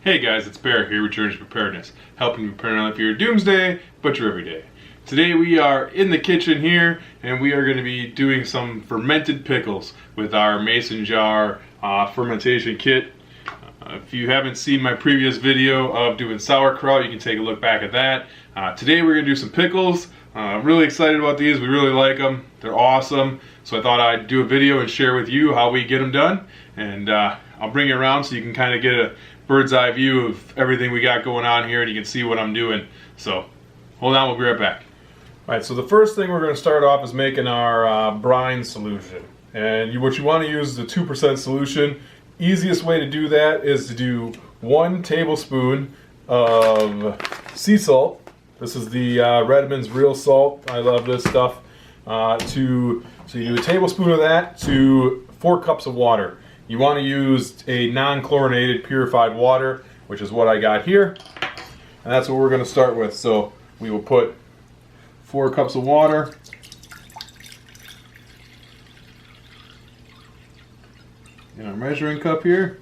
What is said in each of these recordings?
Hey guys, it's Bear here with Journey's Preparedness, helping you prepare not only for your doomsday, but your everyday. Today we are in the kitchen here, and we are going to be doing some fermented pickles with our Mason Jar fermentation kit. If you haven't seen my previous video of doing sauerkraut, you can take a look back at that. Today we're going to do some pickles. I'm really excited about these. We really like them. They're awesome. So I thought I'd do a video and share with you how we get them done. And I'll bring it around so you can kind of get a bird's eye view of everything we got going on here, and you can see what I'm doing. So hold on, we'll be right back. Alright, so the first thing we're going to start off is making our brine solution. And what you want to use is the 2% solution. Easiest way to do that is to do 1 tablespoon of sea salt. This is the Redmond's real salt. I love this stuff. So you do a tablespoon of that to 4 cups of water. You want to use a non-chlorinated purified water, which is what I got here. And that's what we're going to start with. So we will put 4 cups of water. In our measuring cup here.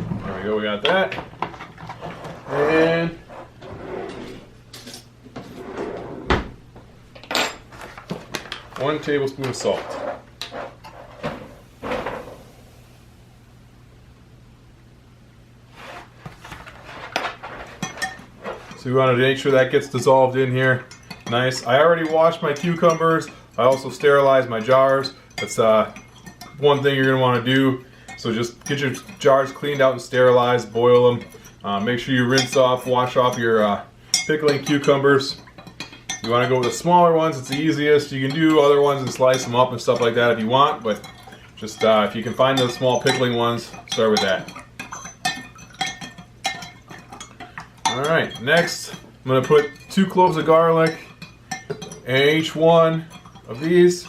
There we go, we got that. And 1 tablespoon of salt. So we want to make sure that gets dissolved in here. Nice. I already washed my cucumbers. I also sterilized my jars. That's one thing you're going to want to do. So just get your jars cleaned out and sterilized, boil them. Make sure you rinse off, wash off your pickling cucumbers. You want to go with the smaller ones, it's the easiest. You can do other ones and slice them up and stuff like that if you want, but just if you can find those small pickling ones, start with that. Alright, next I'm going to put 2 cloves of garlic in each one of these.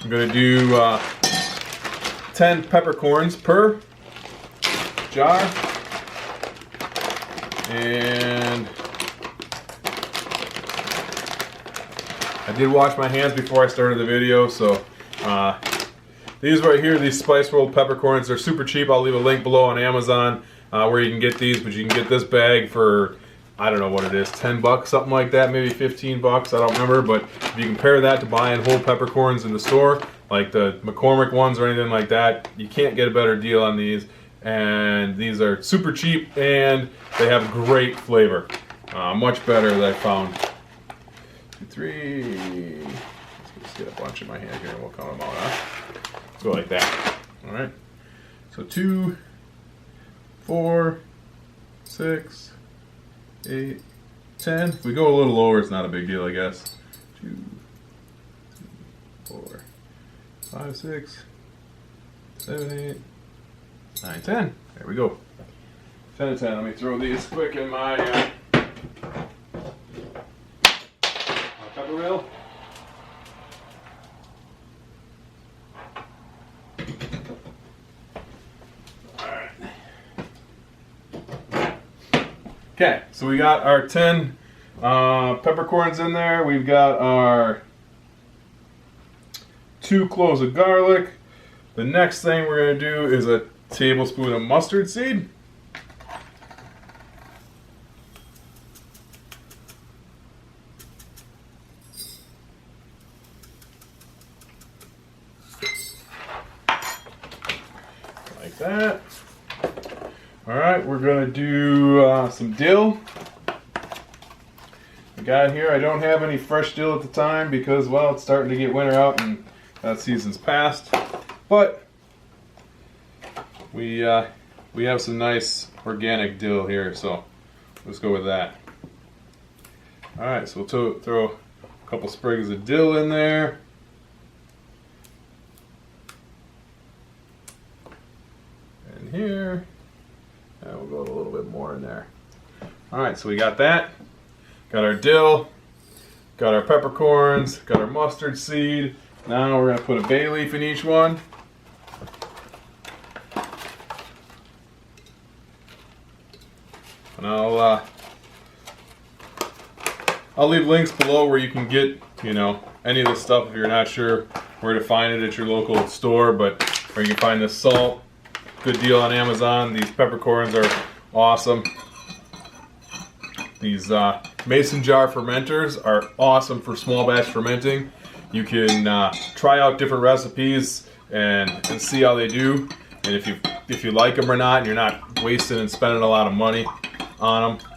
I'm going to do 10 peppercorns per jar. And I did wash my hands before I started the video, so these right here, these spice rolled peppercorns, they're super cheap. I'll leave a link below on Amazon where you can get these, but you can get this bag for, I don't know what it is, 10 bucks, something like that, maybe 15 bucks, I don't remember, but if you compare that to buying whole peppercorns in the store, like the McCormick ones or anything like that, you can't get a better deal on these, and these are super cheap, and they have great flavor, much better than I found. 2, 3. Let's get a bunch in my hand here and we'll count them out. Let's go like that. Alright. So 2, 4, 6, 8, 10. If we go a little lower, it's not a big deal, I guess. 2, 3, 4, 5, 6, 7, 8, 9, 10. There we go. 10 and 10. Let me throw these quick in my pepper wheel. Alright. Okay, so we got our 10 peppercorns in there. We've got our 2 cloves of garlic. The next thing we're going to do is a tablespoon of mustard seed. Like that. Alright, we're going to do some dill. I got here, I don't have any fresh dill at the time because, well, it's starting to get winter out and that season's past. But we have some nice organic dill here, so let's go with that. Alright, so we'll throw a couple sprigs of dill in there. And here. And we'll go a little bit more in there. Alright, so we got that. Got our dill. Got our peppercorns. Got our mustard seed. Now we're going to put a bay leaf in each one. And I'll I'll leave links below where you can get, you know, any of this stuff if you're not sure where to find it at your local store, but where you can find this salt. Good deal on Amazon. These peppercorns are awesome. These Mason Jar Fermenters are awesome for small batch fermenting. You can try out different recipes and see how they do, and if you like them or not, and you're not wasting and spending a lot of money on them.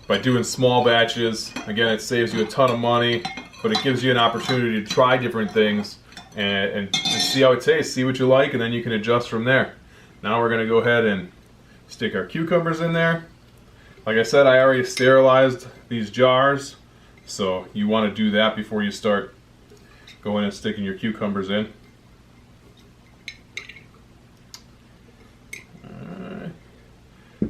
By doing small batches, again, it saves you a ton of money, but it gives you an opportunity to try different things and see how it tastes, see what you like, and then you can adjust from there. Now we're going to go ahead and stick our cucumbers in there. Like I said, I already sterilized these jars, so you want to do that before you start going and sticking your cucumbers in.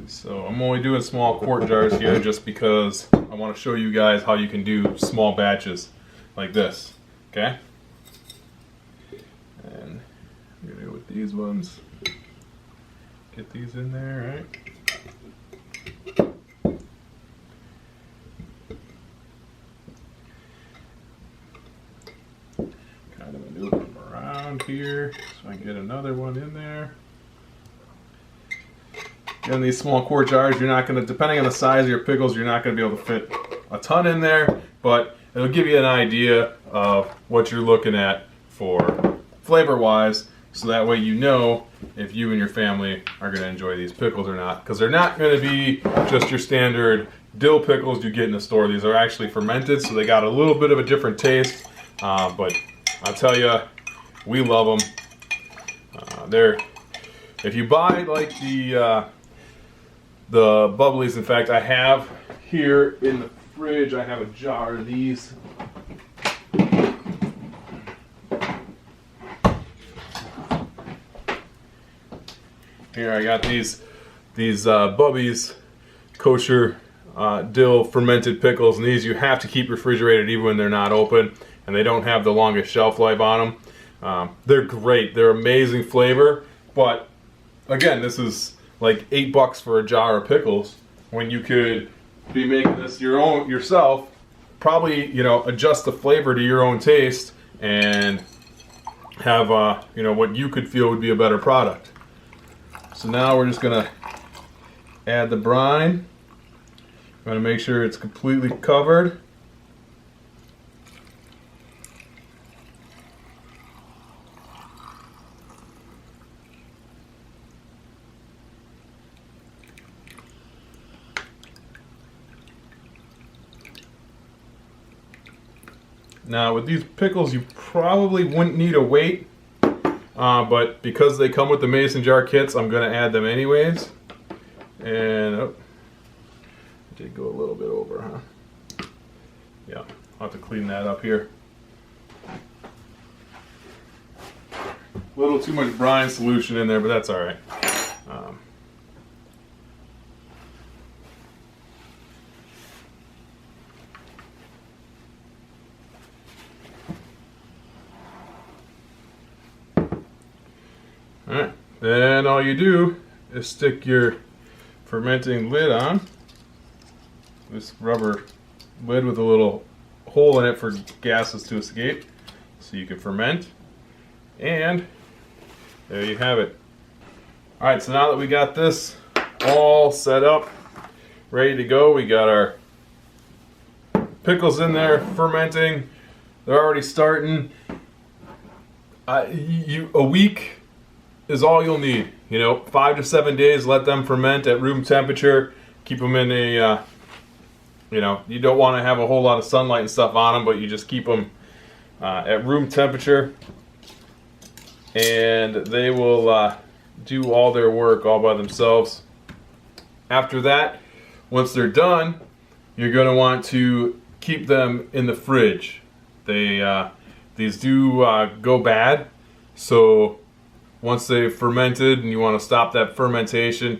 So I'm only doing small quart jars here just because I want to show you guys how you can do small batches like this, okay? And I'm gonna go with these ones. Get these in there, right? Kind of maneuver them around here so I can get another one in there. In these small quart jars, you're not going to, depending on the size of your pickles, you're not going to be able to fit a ton in there, but it'll give you an idea of what you're looking at for flavor-wise, so that way you know if you and your family are going to enjoy these pickles or not, because they're not going to be just your standard dill pickles you get in the store. These are actually fermented, so they got a little bit of a different taste, but I'll tell you, we love them. If you buy like the bubblies, in fact, I have here in the fridge, I have a jar of these. Here I got these Bubbies kosher dill fermented pickles, and these you have to keep refrigerated even when they're not open, and they don't have the longest shelf life on them. They're great, they're amazing flavor, but again, this is like $8 for a jar of pickles when you could be making this yourself. Probably, you know, adjust the flavor to your own taste and have you know, what you could feel would be a better product. So now we're just gonna add the brine. I'm gonna make sure it's completely covered. Now with these pickles you probably wouldn't need a weight, but because they come with the Mason Jar kits, I'm going to add them anyways. And oh, I did go a little bit over, huh? Yeah, I'll have to clean that up here. A little too much brine solution in there, but that's alright. Alright, then all you do is stick your fermenting lid on. This rubber lid with a little hole in it for gases to escape, so you can ferment. And there you have it. Alright, so now that we got this all set up, ready to go, we got our pickles in there fermenting. They're already starting. A week is all you'll need. You know, 5 to 7 days, let them ferment at room temperature. Keep them in a, you know, you don't want to have a whole lot of sunlight and stuff on them, but you just keep them at room temperature, and they will do all their work all by themselves. After that, once they're done, you're going to want to keep them in the fridge. These do go bad, so once they've fermented and you want to stop that fermentation,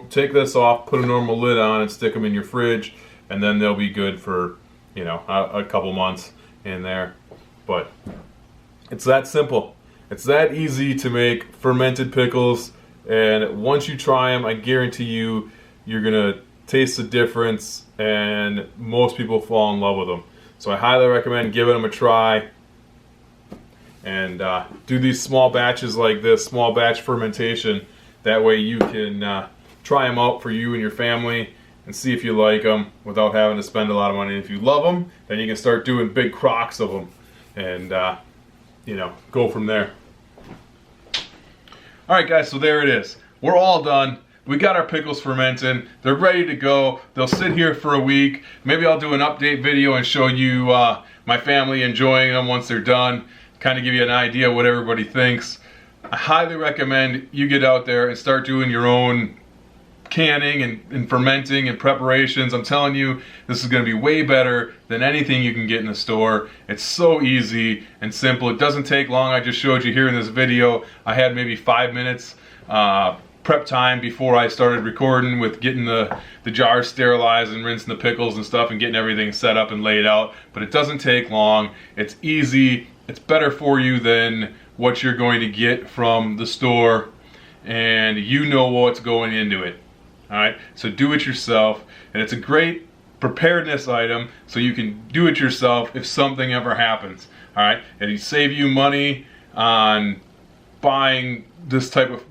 take this off, put a normal lid on, and stick them in your fridge, and then they'll be good for, you know, a couple months in there. But it's that simple. It's that easy to make fermented pickles, and once you try them, I guarantee you, you're gonna taste the difference, and most people fall in love with them. So I highly recommend giving them a try. And do these small batches like this, small batch fermentation. That way you can try them out for you and your family and see if you like them without having to spend a lot of money. If you love them, then you can start doing big crocks of them and you know, go from there. Alright guys, so there it is. We're all done. We got our pickles fermenting. They're ready to go. They'll sit here for a week. Maybe I'll do an update video and show you my family enjoying them once they're done. Kind of give you an idea of what everybody thinks. I highly recommend you get out there and start doing your own canning and fermenting and preparations. I'm telling you, this is going to be way better than anything you can get in the store. It's so easy and simple. It doesn't take long. I just showed you here in this video. I had maybe 5 minutes prep time before I started recording with getting the jars sterilized and rinsing the pickles and stuff and getting everything set up and laid out. But it doesn't take long. It's easy. It's better for you than what you're going to get from the store, and you know what's going into it. Alright, so do it yourself, and it's a great preparedness item so you can do it yourself if something ever happens. Alright, and it save you money on buying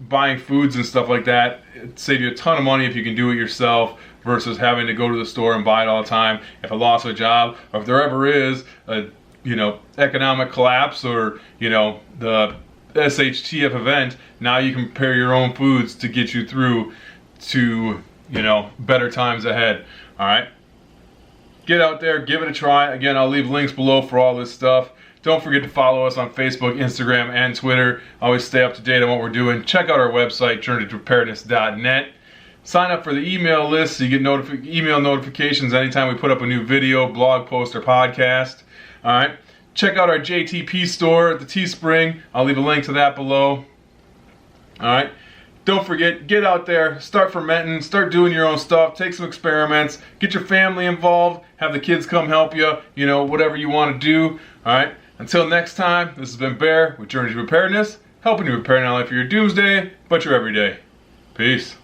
buying foods and stuff like that. It save you a ton of money if you can do it yourself versus having to go to the store and buy it all the time. If I lost a job, or if there ever is a economic collapse, or the SHTF event, now you can prepare your own foods to get you through to better times ahead. All right, get out there, give it a try. Again, I'll leave links below for all this stuff. Don't forget to follow us on Facebook, Instagram, and Twitter. Always stay up to date on what we're doing. Check out our website, journeytopreparedness.net. Sign up for the email list so you get email notifications anytime we put up a new video, blog post, or podcast. All right. Check out our JTP store at the Teespring. I'll leave a link to that below. All right. Don't forget, get out there, start fermenting, start doing your own stuff, take some experiments, get your family involved, have the kids come help you, whatever you want to do. All right. Until next time, this has been Bear with Journey to Preparedness, helping you prepare not only for your doomsday, but your everyday. Peace.